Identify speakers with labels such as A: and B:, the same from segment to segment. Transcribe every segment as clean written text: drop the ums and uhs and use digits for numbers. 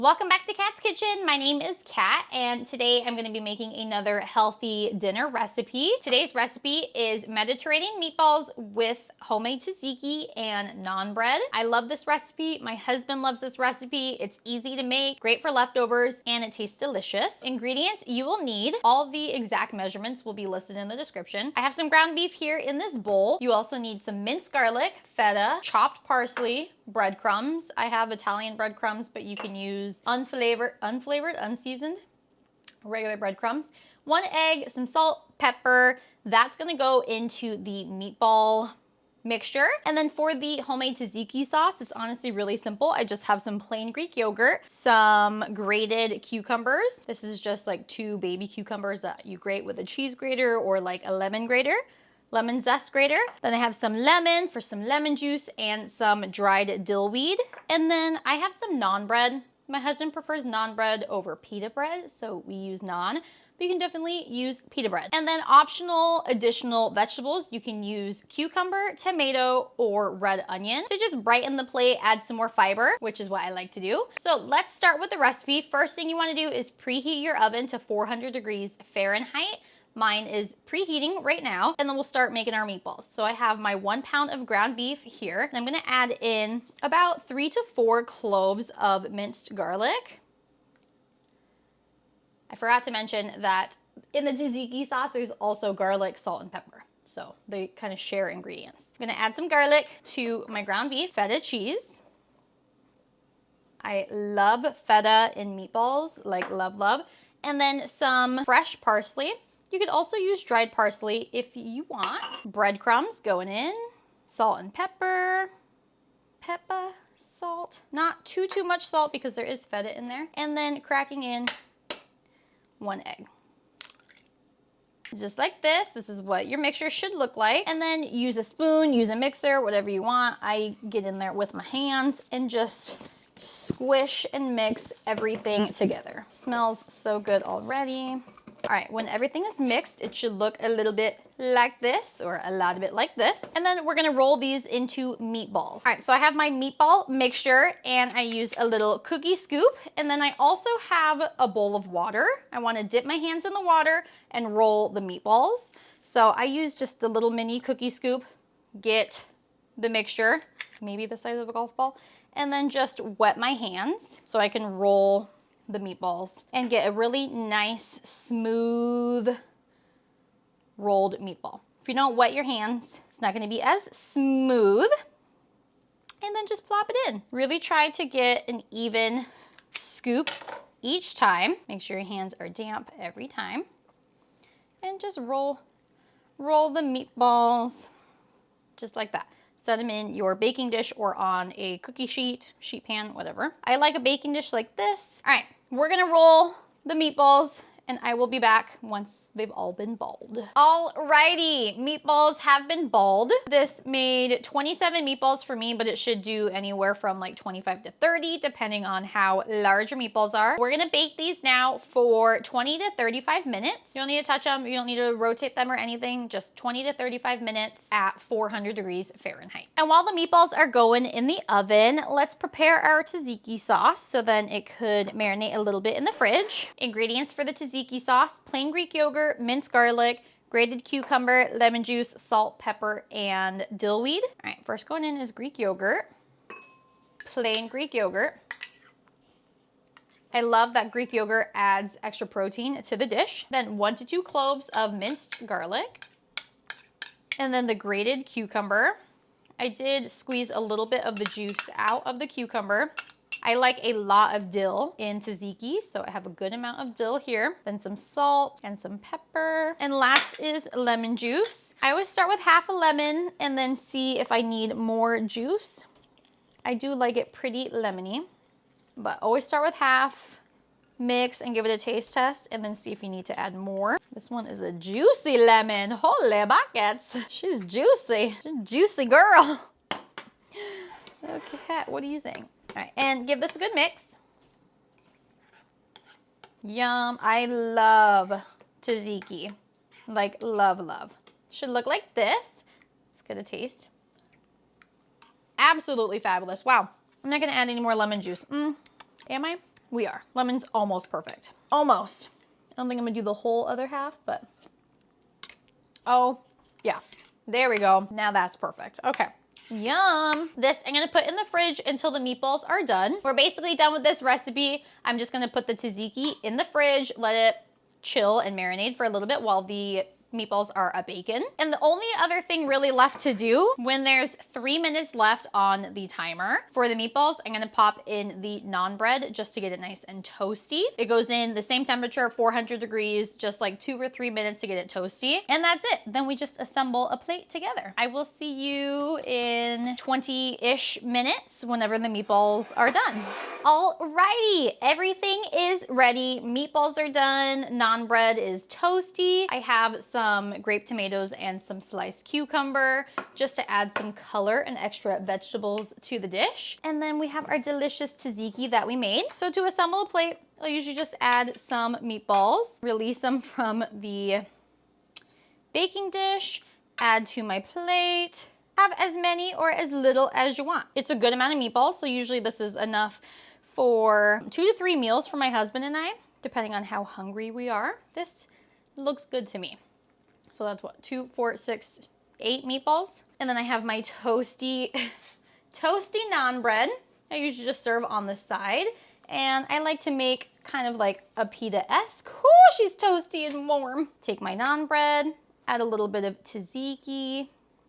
A: Welcome back to Kat's Kitchen. My name is Kat, and today I'm going to be making another healthy dinner recipe. Today's recipe is Mediterranean meatballs with homemade tzatziki and naan bread. I love this recipe. My husband loves this recipe. It's easy to make, great for leftovers, and it tastes delicious. Ingredients you will need. All the exact measurements will be listed in the description. I have some ground beef here in this bowl. You also need some minced garlic, feta, chopped parsley, breadcrumbs. I have Italian breadcrumbs, but you can use unflavored, unseasoned, regular breadcrumbs. 1 egg, some salt, pepper. That's gonna go into the meatball mixture. And then for the homemade tzatziki sauce, it's honestly really simple. I just have some plain Greek yogurt, some grated cucumbers. This is just like 2 baby cucumbers that you grate with a cheese grater or like a lemon grater. Lemon zest grater. Then I have some lemon for some lemon juice and some dried dill weed. And then I have some naan bread. My husband prefers naan bread over pita bread, so we use naan, but you can definitely use pita bread. And then optional additional vegetables, you can use cucumber, tomato, or red onion to just brighten the plate, add some more fiber, which is what I like to do. So let's start with the recipe. First thing you wanna do is preheat your oven to 400 degrees Fahrenheit. Mine is preheating right now, and then we'll start making our meatballs. So I have my 1 pound of ground beef here, and I'm gonna add in about 3 to 4 cloves of minced garlic. I forgot to mention that in the tzatziki sauce, there's also garlic, salt, and pepper. So they kind of share ingredients. I'm gonna add some garlic to my ground beef, feta cheese. I love feta in meatballs, like love. And then some fresh parsley. You could also use dried parsley if you want. Breadcrumbs going in, salt and pepper, salt. Not too much salt because there is feta in there. And then cracking in 1 egg. Just like this. This is what your mixture should look like. And then use a spoon, use a mixer, whatever you want. I get in there with my hands and just squish and mix everything together. Smells so good already. All right, when everything is mixed, it should look a little bit like this, or a lot of it like this. And then we're gonna roll these into meatballs. All right, so I have my meatball mixture, and I use a little cookie scoop. And then I also have a bowl of water. I wanna dip my hands in the water and roll the meatballs. So I use just the little mini cookie scoop, get the mixture, maybe the size of a golf ball, and then just wet my hands so I can roll the meatballs and get a really nice, smooth, rolled meatball. If you don't wet your hands, it's not gonna be as smooth. And then just plop it in. Really try to get an even scoop each time. Make sure your hands are damp every time. And just roll the meatballs just like that. Set them in your baking dish or on a cookie sheet pan, whatever. I like a baking dish like this. All right, we're gonna roll the meatballs, and I will be back once they've all been balled. Alrighty, meatballs have been balled. This made 27 meatballs for me, but it should do anywhere from like 25 to 30, depending on how large your meatballs are. We're gonna bake these now for 20 to 35 minutes. You don't need to touch them, you don't need to rotate them or anything, just 20 to 35 minutes at 400 degrees Fahrenheit. And while the meatballs are going in the oven, let's prepare our tzatziki sauce so then it could marinate a little bit in the fridge. Ingredients for the tzatziki sauce: plain Greek yogurt, minced garlic, grated cucumber, lemon juice, salt, pepper, and dill weed. All right, first going in is Greek yogurt, plain Greek yogurt. I love that Greek yogurt adds extra protein to the dish. Then 1 to 2 cloves of minced garlic, and then the grated cucumber. I did squeeze a little bit of the juice out of the cucumber. I like a lot of dill in tzatziki, so I have a good amount of dill here. Then some salt and some pepper. And last is lemon juice. I always start with half a lemon and then see if I need more juice. I do like it pretty lemony, but always start with half, mix and give it a taste test, and then see if you need to add more. This one is a juicy lemon. Holy buckets. She's juicy. She's a juicy girl. Okay, Kat, what are you saying? All right, and give this a good mix. Yum. I love tzatziki. Like, love. Should look like this. Let's get a taste. Absolutely fabulous. Wow. I'm not gonna add any more lemon juice. Am I? We are. Lemon's almost perfect. Almost. I don't think I'm gonna do the whole other half, but oh, yeah. There we go. Now that's perfect. Okay. Yum. This I'm gonna put in the fridge until the meatballs are done. We're basically done with this recipe. I'm just gonna put the tzatziki in the fridge, let it chill and marinate for a little bit while the meatballs are a bacon. And the only other thing really left to do when there's 3 minutes left on the timer for the meatballs, I'm gonna pop in the naan bread just to get it nice and toasty. It goes in the same temperature, 400 degrees, just like 2 or 3 minutes to get it toasty. And that's it. Then we just assemble a plate together. I will see you in 20-ish minutes whenever the meatballs are done. Alrighty, everything is ready. Meatballs are done. Naan bread is toasty. I have some grape tomatoes and some sliced cucumber just to add some color and extra vegetables to the dish. And then we have our delicious tzatziki that we made. So to assemble a plate, I'll usually just add some meatballs, release them from the baking dish, add to my plate. Have as many or as little as you want. It's a good amount of meatballs, so usually this is enough for 2 to 3 meals for my husband and I, depending on how hungry we are. This looks good to me. So that's what, 2, 4, 6, 8 meatballs. And then I have my toasty naan bread. I usually just serve on the side. And I like to make kind of like a pita-esque. Ooh, she's toasty and warm. Take my naan bread, add a little bit of tzatziki.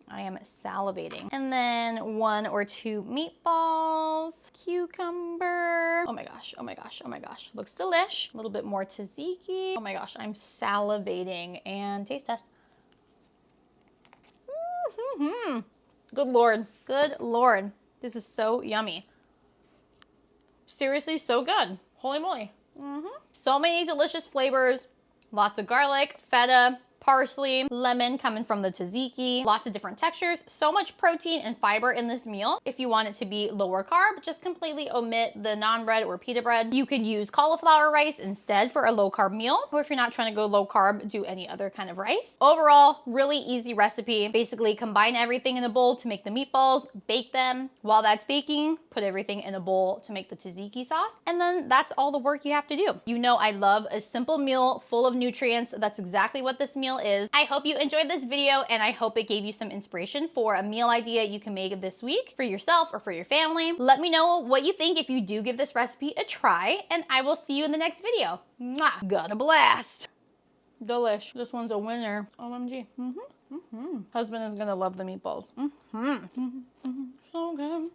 A: I am salivating. And then 1 or 2 meatballs, cucumber. Oh my gosh, oh my gosh, oh my gosh. Looks delish. A little bit more tzatziki. Oh my gosh, I'm salivating. And taste test. Good Lord, good Lord. This is so yummy. Seriously, so good. Holy moly. So many delicious flavors. Lots of garlic, feta, parsley, lemon coming from the tzatziki, lots of different textures, so much protein and fiber in this meal. If you want it to be lower carb, just completely omit the naan bread or pita bread. You could use cauliflower rice instead for a low carb meal, or if you're not trying to go low carb, do any other kind of rice. Overall, really easy recipe. Basically combine everything in a bowl to make the meatballs, bake them. While that's baking, put everything in a bowl to make the tzatziki sauce, and then that's all the work you have to do. You know I love a simple meal full of nutrients. That's exactly what this meal is. I hope you enjoyed this video and I hope it gave you some inspiration for a meal idea you can make this week for yourself or for your family. Let me know what you think if you do give this recipe a try, and I will see you in the next video. Mwah! Got a blast. Delish. This one's a winner. OMG. Husband is gonna love the meatballs. So good.